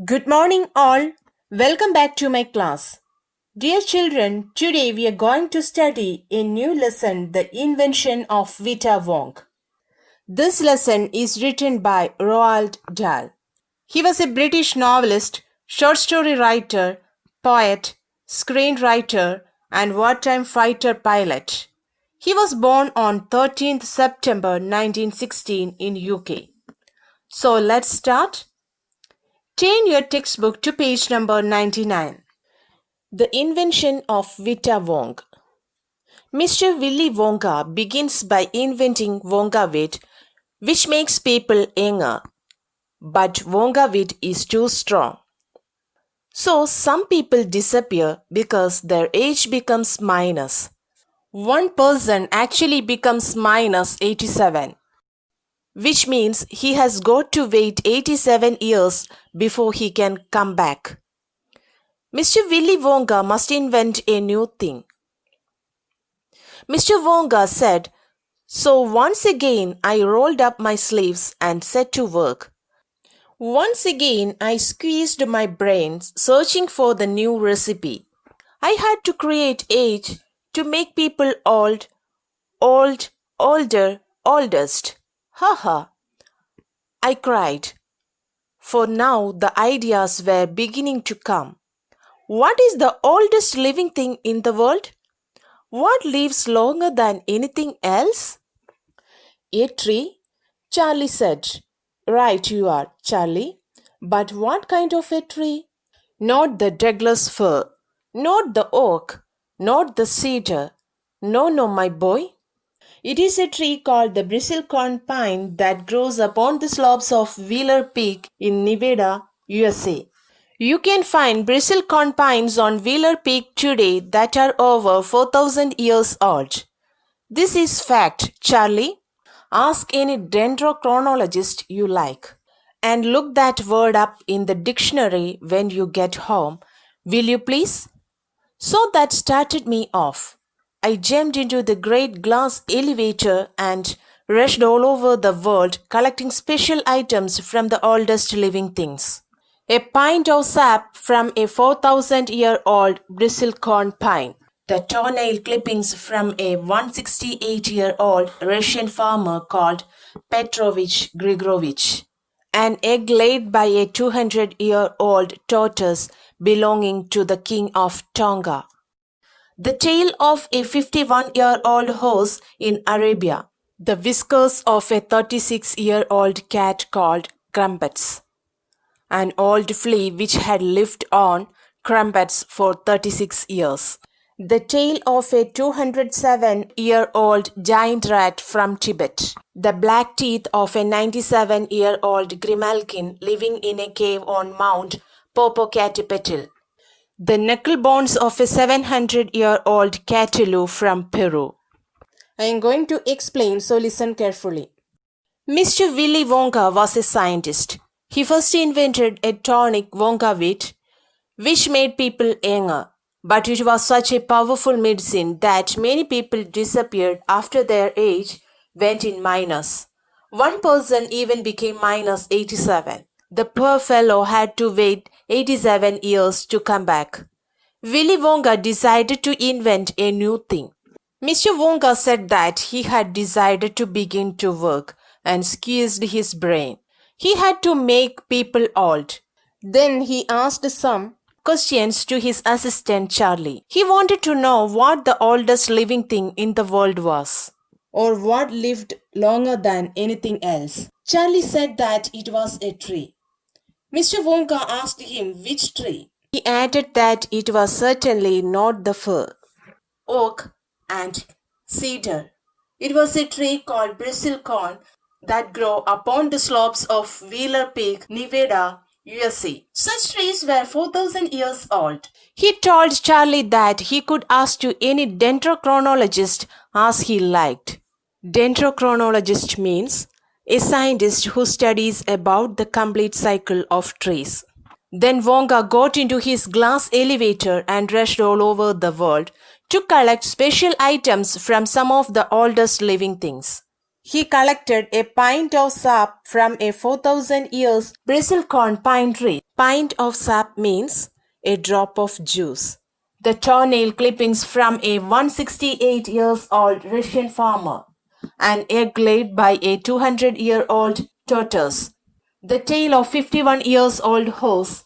Good morning, all. Welcome back to my class. Dear children, today we are going to study a new lesson, The Invention of Vita Wonk. This lesson is written by Roald Dahl. He was a British novelist, short story writer, poet, screenwriter, and wartime fighter pilot. He was born on 13th September 1916 in UK. So let's start. Turn your textbook to page number 99. The Invention of Vita Wonk. Mr. Willy Wonka begins by inventing Wonkavit, which makes people younger. But Wonkavit is too strong. So some people disappear because their age becomes minus. One person actually becomes minus 87, which means he has got to wait 87 years before he can come back. Mr. Willy Wonka must invent a new thing. Mr. Wonka said, "So once again I rolled up my sleeves and set to work. Once again I squeezed my brains searching for the new recipe. I had to create age to make people old, older, oldest. Ha ha!" I cried. For now the ideas were beginning to come. What is the oldest living thing in the world? What lives longer than anything else? A tree, Charlie said. Right you are, Charlie. But what kind of a tree? Not the Douglas fir, not the oak, not the cedar. No, my boy. It is a tree called the bristlecorn pine that grows upon the slopes of Wheeler Peak in Nevada, USA. You can find bristlecorn pines on Wheeler Peak today that are over 4,000 years old. This is fact, Charlie. Ask any dendrochronologist you like. And look that word up in the dictionary when you get home. Will you please? So that started me off. I jumped into the great glass elevator and rushed all over the world collecting special items from the oldest living things. A pint of sap from a 4,000-year-old bristlecorn pine. The toenail clippings from a 168-year-old Russian farmer called Petrovich Grigorovich. An egg laid by a 200-year-old tortoise belonging to the king of Tonga. The tail of a 51-year-old horse in Arabia. The whiskers of a 36-year-old cat called Crumpets. An old flea which had lived on crumpets for 36 years. The tail of a 207-year-old giant rat from Tibet. The black teeth of a 97-year-old grimalkin living in a cave on Mount Popocatépetl. The knuckle bones of a 700-year-old cataloo from Peru. I am going to explain, so listen carefully. Mr. Willy Wonka was a scientist. He first invented a tonic Wonkavit, which made people younger. But it was such a powerful medicine that many people disappeared after their age went in minus. One person even became minus 87. The poor fellow had to wait 87 years to come back. Willy Wonka decided to invent a new thing. Mr. Wonka said that he had decided to begin to work and squeezed his brain. He had to make people old. Then he asked some questions to his assistant Charlie. He wanted to know what the oldest living thing in the world was, or what lived longer than anything else. Charlie said that it was a tree. Mr. Wonka asked him which tree. He added that it was certainly not the fir, oak, and cedar. It was a tree called bristlecorn that grow upon the slopes of Wheeler Peak, Nevada, USA. Such trees were 4,000 years old. He told Charlie that he could ask to any dendrochronologist as he liked. Dendrochronologist means a scientist who studies about the complete cycle of trees. Then Wonka got into his glass elevator and rushed all over the world to collect special items from some of the oldest living things. He collected a pint of sap from a 4,000 years bristlecorn pine tree. Pint of sap means a drop of juice. The toenail clippings from a 168 years old Russian farmer. An egg laid by a 200-year-old tortoise. The tail of 51 years old horse.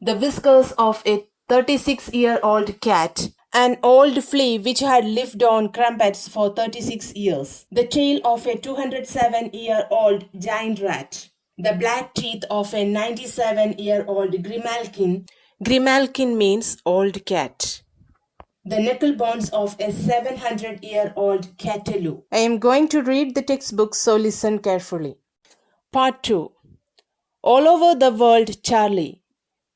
The whiskers of a 36-year-old cat. An old flea which had lived on crumpets for 36 years. The tail of a 207-year-old giant rat. The black teeth of a 97-year-old grimalkin. Grimalkin means old cat. The knuckle bones of a 700-year-old cataloo. I am going to read the textbook, so listen carefully. Part 2. All over the world, Charlie.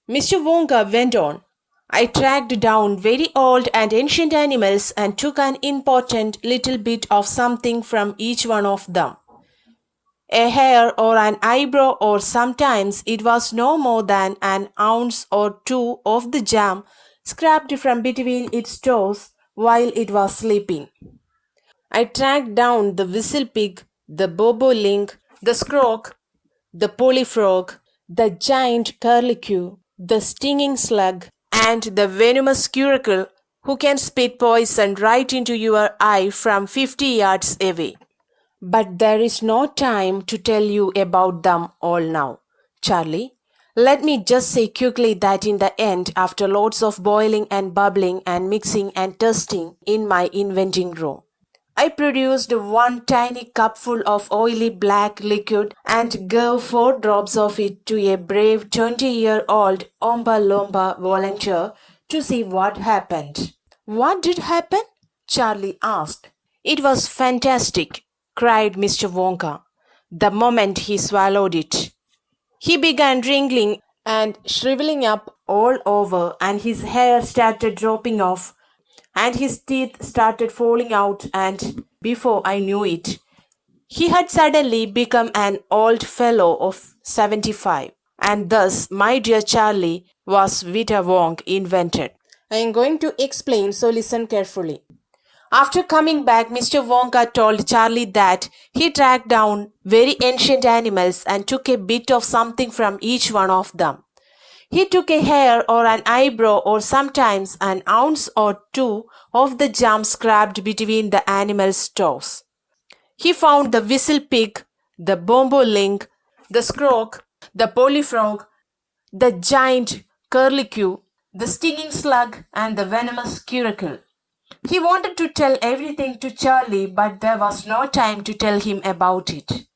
Mr. Wonka went on. I tracked down very old and ancient animals and took an important little bit of something from each one of them. A hair or an eyebrow, or sometimes it was no more than an ounce or two of the jam scraped from between its toes while it was sleeping. I tracked down the whistle pig, the bobolink, the scroak, the polyfrog, the giant curlicue, the stinging slug, and the venomous curricle who can spit poison right into your eye from 50 yards away. But there is no time to tell you about them all now, Charlie. Let me just say quickly that in the end, after lots of boiling and bubbling and mixing and testing in my inventing room, I produced one tiny cupful of oily black liquid and gave 4 drops of it to a brave 20-year-old Omba Lomba volunteer to see what happened. What did happen? Charlie asked. It was fantastic, cried Mr. Wonka, the moment he swallowed it. He began wriggling and shriveling up all over, and his hair started dropping off, and his teeth started falling out, and before I knew it, he had suddenly become an old fellow of 75. And thus, my dear Charlie, was Vita Wonk invented. I am going to explain, so listen carefully. After coming back, Mr. Wonka told Charlie that he tracked down very ancient animals and took a bit of something from each one of them. He took a hair or an eyebrow or sometimes an ounce or two of the jam scraped between the animal's toes. He found the whistle pig, the bobolink, the scroak, the polyfrog, the giant curlicue, the stinging slug, and the venomous curricle. He wanted to tell everything to Charlie, but there was no time to tell him about it.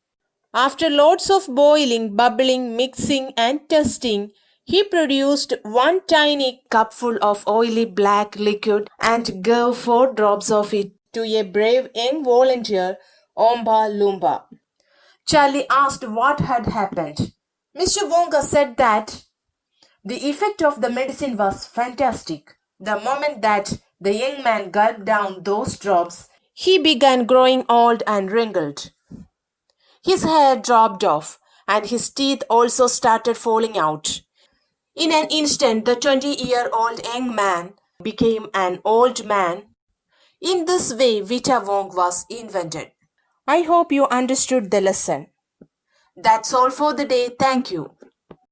After lots of boiling, bubbling, mixing, and testing, he produced one tiny cupful of oily black liquid and gave 4 drops of it to a brave young volunteer, Omba Loomba. Charlie asked what had happened. Mr. Wonka said that the effect of the medicine was fantastic. The moment that the young man gulped down those drops, he began growing old and wrinkled. His hair dropped off, and his teeth also started falling out. In an instant, the 20-year-old young man became an old man. In this way, Vita Wonk was invented. I hope you understood the lesson. That's all for the day. Thank you.